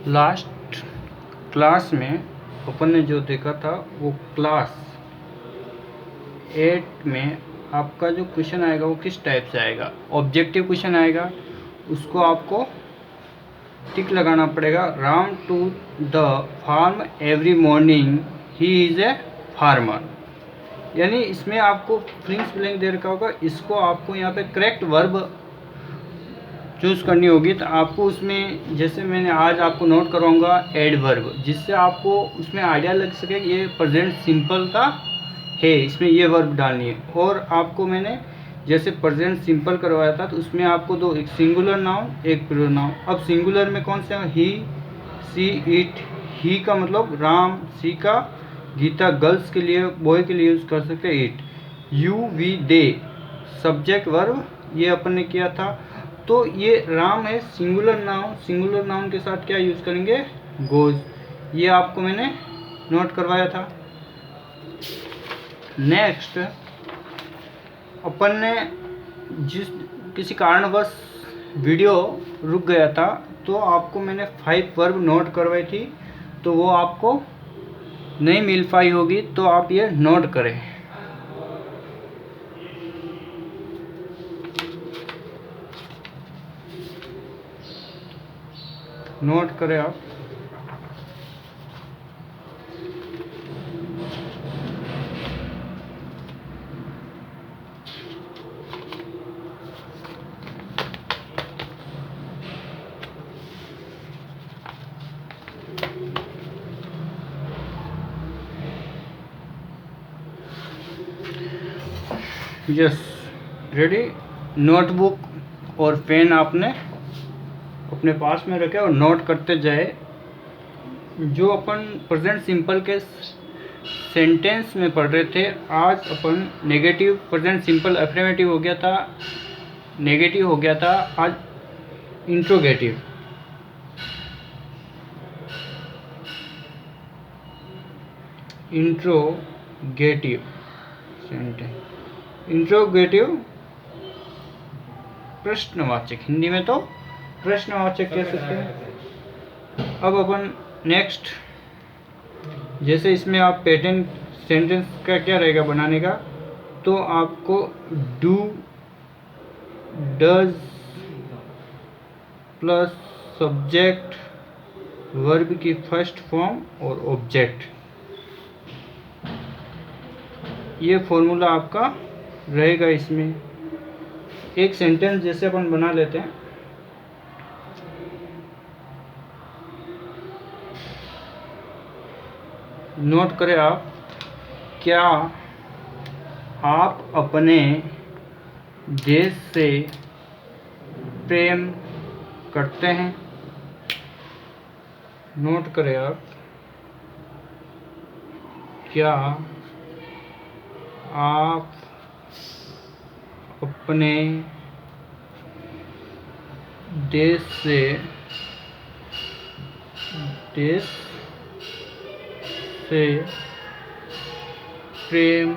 Last class में अपन ने जो देखा था वो क्लास 8 में आपका जो क्वेश्चन आएगा वो किस टाइप से आएगा। ऑब्जेक्टिव क्वेश्चन आएगा, उसको आपको टिक लगाना पड़ेगा। Ram to the farm every morning, he is a farmer. यानी इसमें आपको फ्लिंग्स ब्लैंक दे रखा होगा, इसको आपको यहाँ पे करेक्ट वर्ब चूज़ करनी होगी। तो आपको उसमें जैसे मैंने आज आपको नोट करवाऊंगा एडवर्ब, जिससे आपको उसमें आइडिया लग सके कि ये प्रेजेंट सिंपल का है, इसमें ये वर्ब डालनी है। और आपको मैंने जैसे प्रेजेंट सिंपल करवाया था तो उसमें आपको दो, एक सिंगुलर नाउन एक प्लूरल नाउन। अब सिंगुलर में कौन से, ही, सी, इट। ही का मतलब राम, सी का गीता, गर्ल्स के लिए, बॉय के लिए यूज़ कर सकते हैं it. You, we, they subject verb, ये अपन ने किया था। तो ये राम है सिंगुलर नाउन, सिंगुलर नाउन के साथ क्या यूज़ करेंगे, गोज। ये आपको मैंने नोट करवाया था। नेक्स्ट अपन ने जिस किसी कारणवश वीडियो रुक गया था तो आपको मैंने 5 वर्ब नोट करवाई थी, तो वो आपको नहीं मिल पाई होगी, तो आप ये नोट करें। नोट करें आप। Yes, ready. नोटबुक और पेन आपने अपने पास में रखे और नोट करते जाए। जो अपन प्रेजेंट सिंपल के सेंटेंस में पढ़ रहे थे, आज अपन नेगेटिव, प्रेजेंट सिंपल अफर्मेटिव हो गया था, नेगेटिव हो गया था, आज इंट्रोगेटिव। इंट्रोगेटिव सेंटेंस, इंट्रोगेटिव प्रश्नवाचक, हिंदी में तो प्रश्नवाचक कह सकते हैं। अब अपन नेक्स्ट, जैसे इसमें आप पैटर्न सेंटेंस का क्या रहेगा बनाने का, तो आपको do, does plus subject verb की फर्स्ट फॉर्म और ऑब्जेक्ट, ये फॉर्मूला आपका रहेगा। इसमें एक सेंटेंस जैसे अपन बना लेते हैं। नोट करें आप, क्या आप अपने देश से प्रेम करते हैं। नोट करें आप, क्या आप अपने देश से प्रेम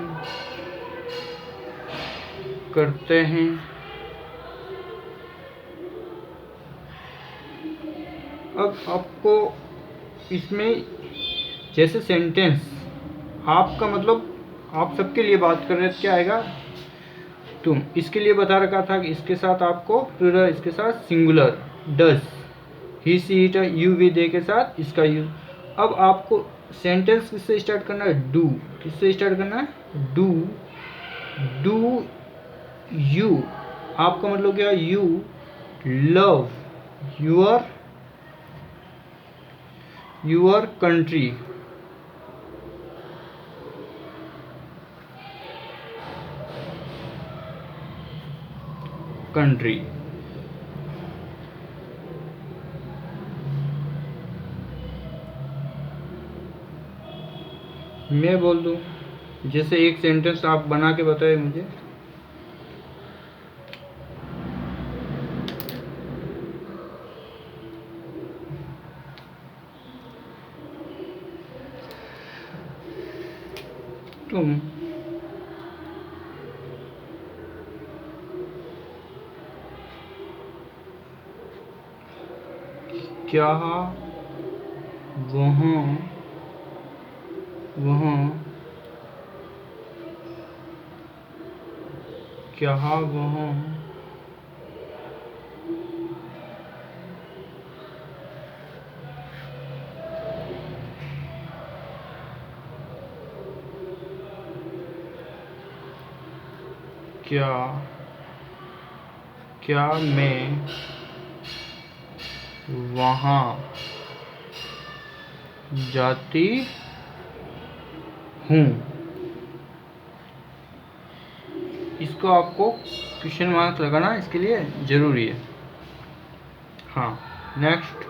करते हैं। अब आपको इसमें जैसे सेंटेंस, आपका मतलब आप सबके लिए बात कर रहे थे, क्या आएगा, तुम। इसके लिए बता रखा था कि इसके साथ आपको प्लूरल, इसके साथ singular, does, he, she, it, you, we, they के साथ इसका यूज। अब आपको सेंटेंस किससे स्टार्ट करना है, डू। किससे स्टार्ट करना है, डू। डू यू, आपका मतलब क्या, you love your country. Country, मैं बोल दूं, जैसे एक सेंटेंस आप बना के बताए मुझे। तुम क्या वहाँ वहाँ क्या वहाँ क्या मैं वहाँ जाती हूँ। इसको आपको क्वेश्चन मार्क लगाना इसके लिए ज़रूरी है। हाँ, नेक्स्ट।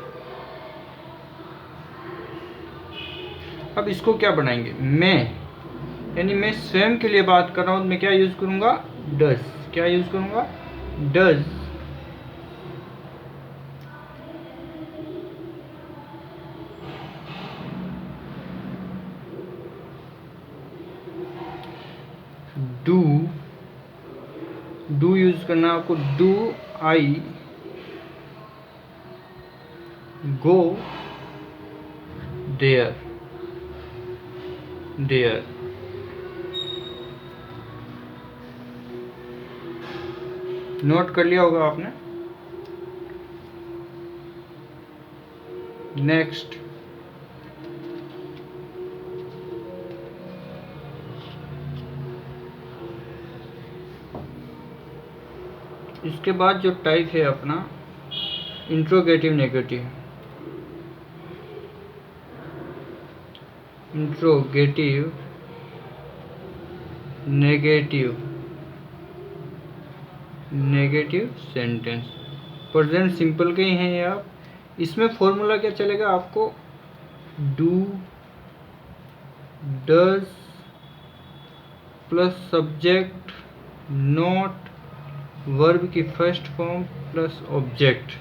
अब इसको क्या बनाएंगे, मैं यानी मैं स्वयं के लिए बात कर रहा हूँ, मैं क्या यूज़ करूँगा, डज। क्या यूज़ करूँगा, डज डू यूज़ करना आपको। Do I go there. Note कर लिया होगा आपने। नेक्स्ट, इसके बाद जो टाइप है अपना interrogative negative. Interrogative negative sentence present simple के ही हैं ये आप। इसमें फॉर्मूला क्या चलेगा आपको, do does plus subject not verb की फर्स्ट फॉर्म प्लस ऑब्जेक्ट।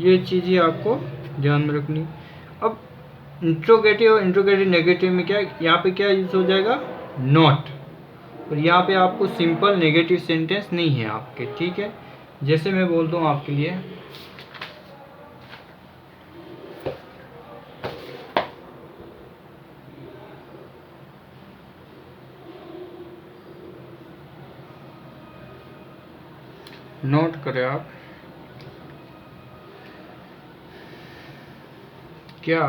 ये चीज़ें आपको ध्यान में रखनी। अब इंट्रोगेटिव और इंट्रोगेटिव नेगेटिव में क्या, यहाँ पे क्या यूज हो जाएगा, नॉट। और यहाँ पे आपको सिंपल नेगेटिव सेंटेंस नहीं है आपके, ठीक है। जैसे मैं बोलता हूँ आपके लिए, नोट करें आप, क्या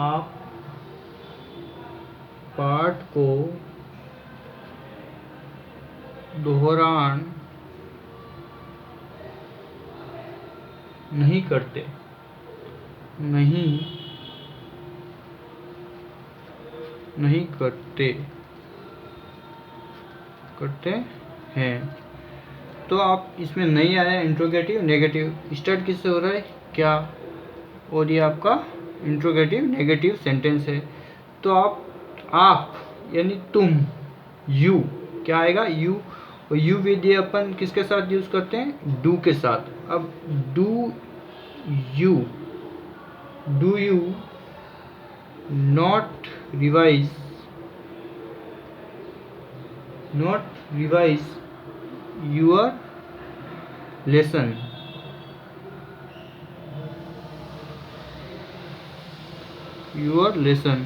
आप पाठ को दोहरान नहीं करते हैं। तो आप इसमें नहीं आया इंट्रोगेटिव नेगेटिव, स्टार्ट किससे हो रहा है, क्या, और ये आपका इंट्रोगेटिव नेगेटिव सेंटेंस है। तो आप यानी तुम, यू क्या आएगा, यू। और यू विधि अपन किसके साथ यूज करते हैं, डू के साथ। अब do you not revise your lesson।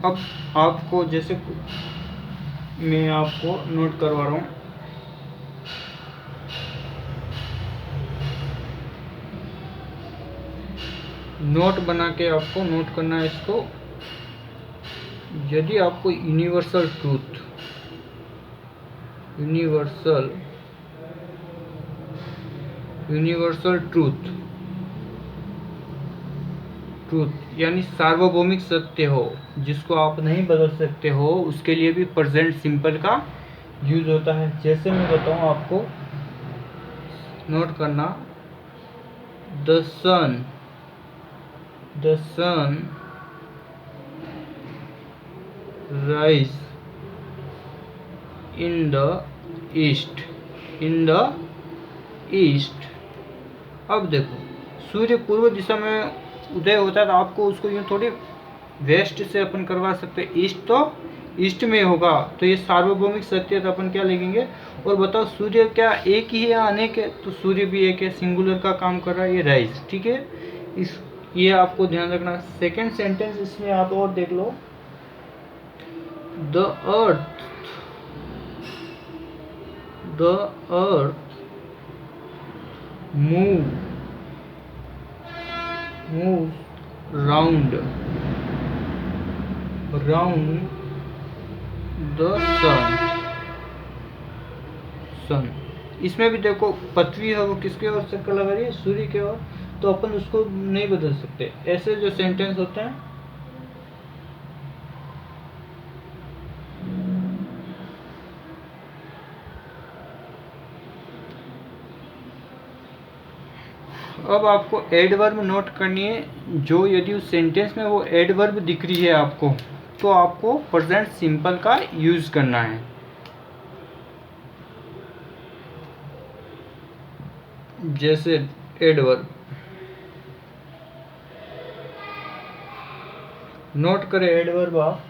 अब आपको जैसे मैं आपको नोट करवा रहा हूँ, नोट बना के आपको नोट करना है इसको। यदि आपको यूनिवर्सल ट्रूथ यानी सार्वभौमिक सत्य हो, जिसको आप नहीं बदल सकते हो, उसके लिए भी प्रेजेंट सिंपल का यूज होता है। जैसे मैं बताऊं आपको, नोट करना, the sun the sun rise in the east, in the east. अब देखो सूर्य पूर्व दिशा में उदय होता है तो आपको उसको यूँ थोड़ी वेस्ट से अपन करवा सकते हैं, ईस्ट तो ईस्ट में होगा, तो ये सार्वभौमिक सत्य तो अपन क्या लिखेंगे। और बताओ सूर्य क्या एक ही है या अनेक है, तो सूर्य भी एक है, सिंगुलर का काम कर रहा है, ये राइज, ठीक है। इस ये आपको ध्यान रखना। सेकेंड सेंटेंस इसमें आप और देख लो, the earth move round the sun. इसमें भी देखो पृथ्वी है वो किसके ओर सर्कल लगा रही है, सूर्य के ओर, तो अपन उसको नहीं बदल सकते। ऐसे जो सेंटेंस होते हैं अब आपको एडवर्ब नोट करनी है, जो यदि उस सेंटेंस में वो एडवर्ब दिख रही है आपको, तो आपको प्रेजेंट सिंपल का यूज करना है। जैसे एडवर्ब नोट करें, एडवर्ब आप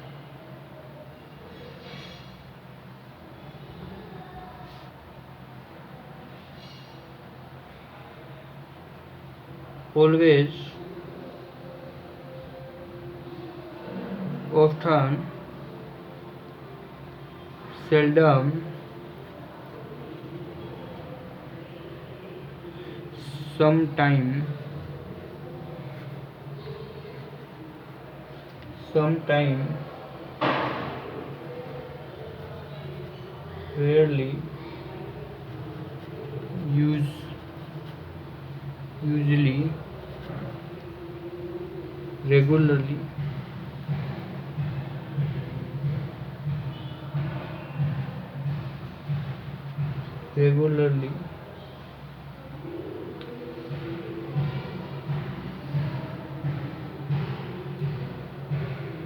always, often, seldom, sometime, rarely, usually, regularly,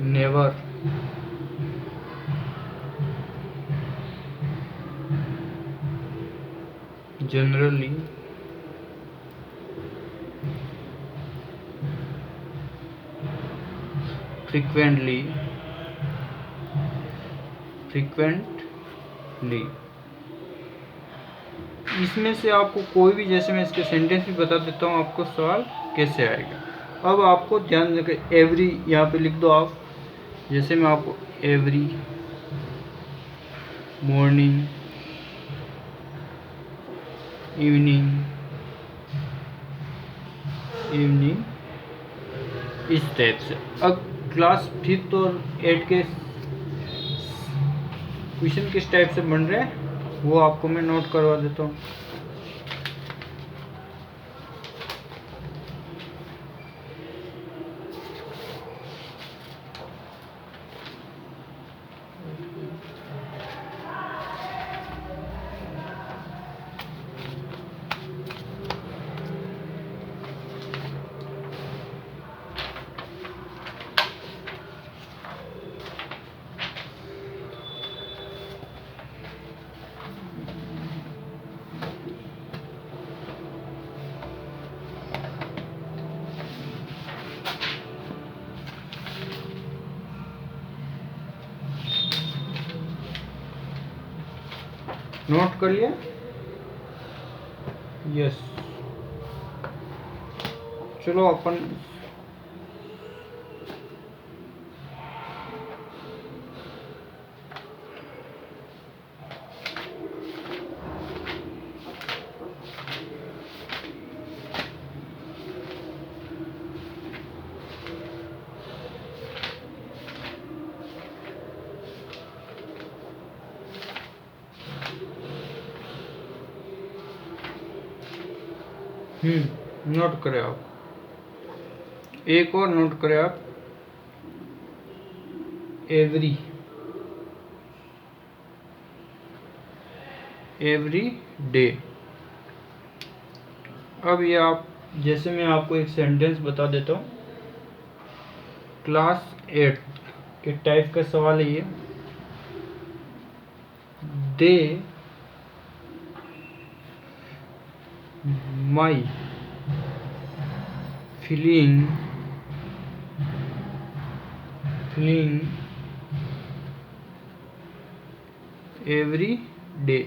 never, generally, frequently, इसमें से आपको कोई भी, जैसे मैं इसके सेंटेंस भी बता देता हूँ आपको सवाल कैसे आएगा। अब आपको ध्यान रखें, एवरी यहाँ पे लिख दो आप। जैसे मैं आपको एवरी मॉर्निंग, इवनिंग, इस टाइप से। अब क्लास 5th और 8 के क्वेश्चन किस टाइप से बन रहे हैं वो आपको मैं नोट करवा देता हूँ। नोट कर लिया? यस। चलो अपन नोट करें आप, एक और नोट करें आप, एवरी डे। अब ये आप, जैसे मैं आपको एक सेंटेंस बता देता हूँ, क्लास 8 के टाइप का सवाल है ये। They my feeling every day.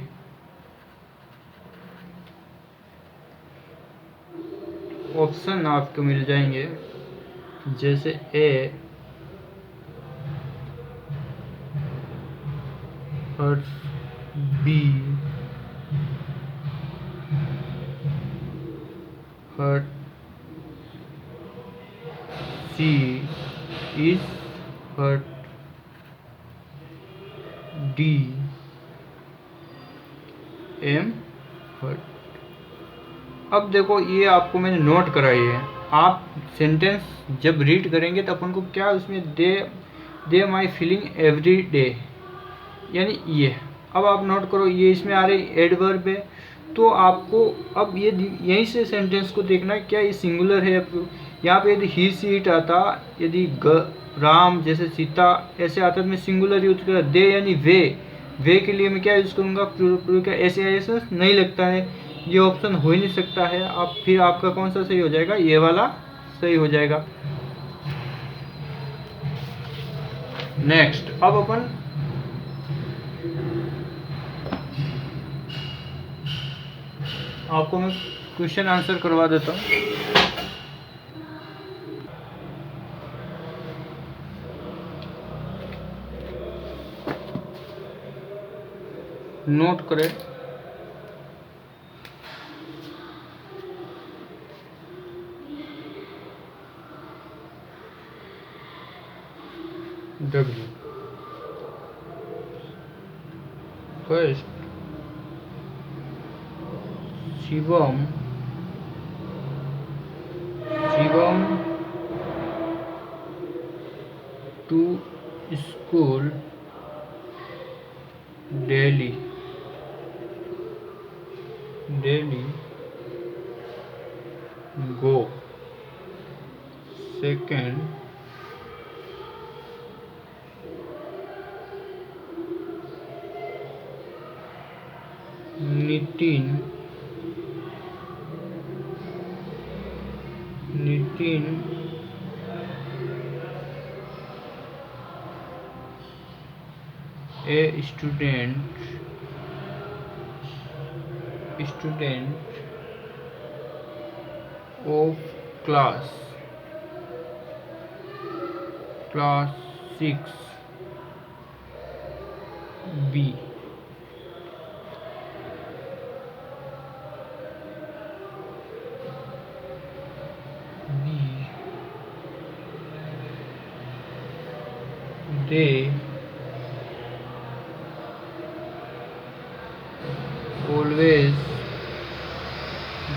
Option आपको मिल जाएंगे, जैसे A hurt, B hurt, C is hurt, D am hurt. अब देखो ये आपको मैंने नोट कराई है, आप सेंटेंस जब रीड करेंगे तो अपन को क्या उसमें दे माई फीलिंग एवरी डे, यानी ये। अब आप नोट करो, ये इसमें आ रही एडवर्ब है, तो आपको अब ये यहीं से सेंटेंस को देखना है क्या ये सिंगुलर है। यहाँ पे यदि ही सी इट आता, यदि राम जैसे सीता ऐसे आता तो मैं सिंगुलर यूज करा, दे यानी वे के लिए मैं क्या यूज करूँगा, प्लूरल का ऐसे नहीं लगता है, ये ऑप्शन हो ही नहीं सकता है। अब फिर आपका कौन सा सही हो जाएगा, ये वाला सही हो जाएगा। नेक्स्ट, अब अपन आपको मैं क्वेश्चन आंसर करवा देता हूँ। नोट करें, W first Shivam to school daily go. Second Nitin a student of class 6 B।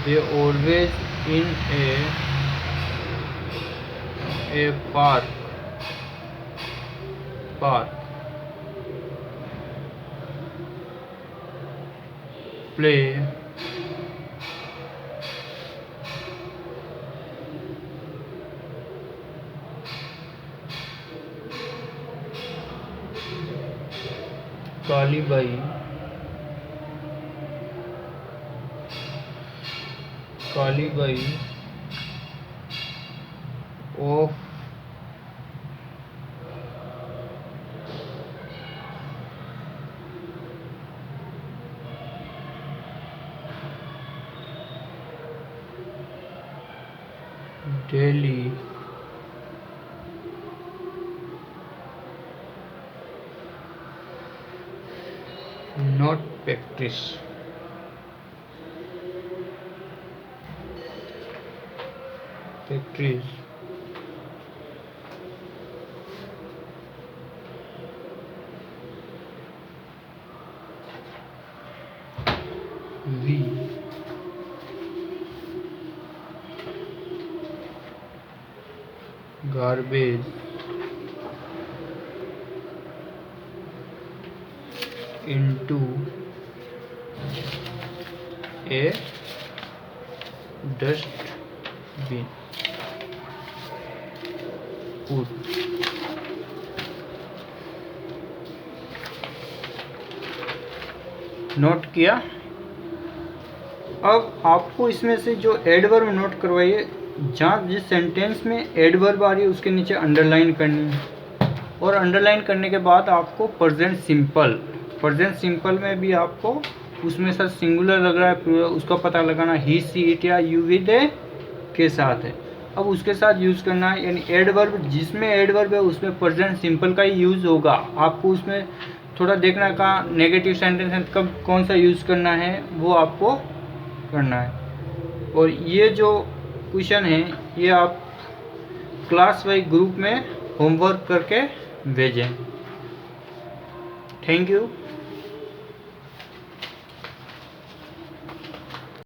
They always in a park play Kalibai of Delhi not practice। V garbage into a dustbin। Food. Note किया। अब आपको इसमें से जो एडवर्ब नोट करवाइए, जहाँ जिस sentence में एडवर्ब आ रही है उसके नीचे अंडरलाइन करनी है, और अंडरलाइन करने के बाद आपको प्रेजेंट सिंपल में भी आपको उसमें सर सिंगुलर लग रहा है उसका पता लगाना, ही सी इट या यू विद ए के साथ है। अब उसके साथ यूज़ करना है, यानी एडवर्ब जिसमें एडवर्ब है उसमें प्रेजेंट सिंपल का ही यूज़ होगा। आपको उसमें थोड़ा देखना कहाँ नेगेटिव सेंटेंस है, कब कौन सा यूज़ करना है वो आपको करना है। और ये जो क्वेश्चन है ये आप क्लास वाइज ग्रुप में होमवर्क करके भेजें। Thank you.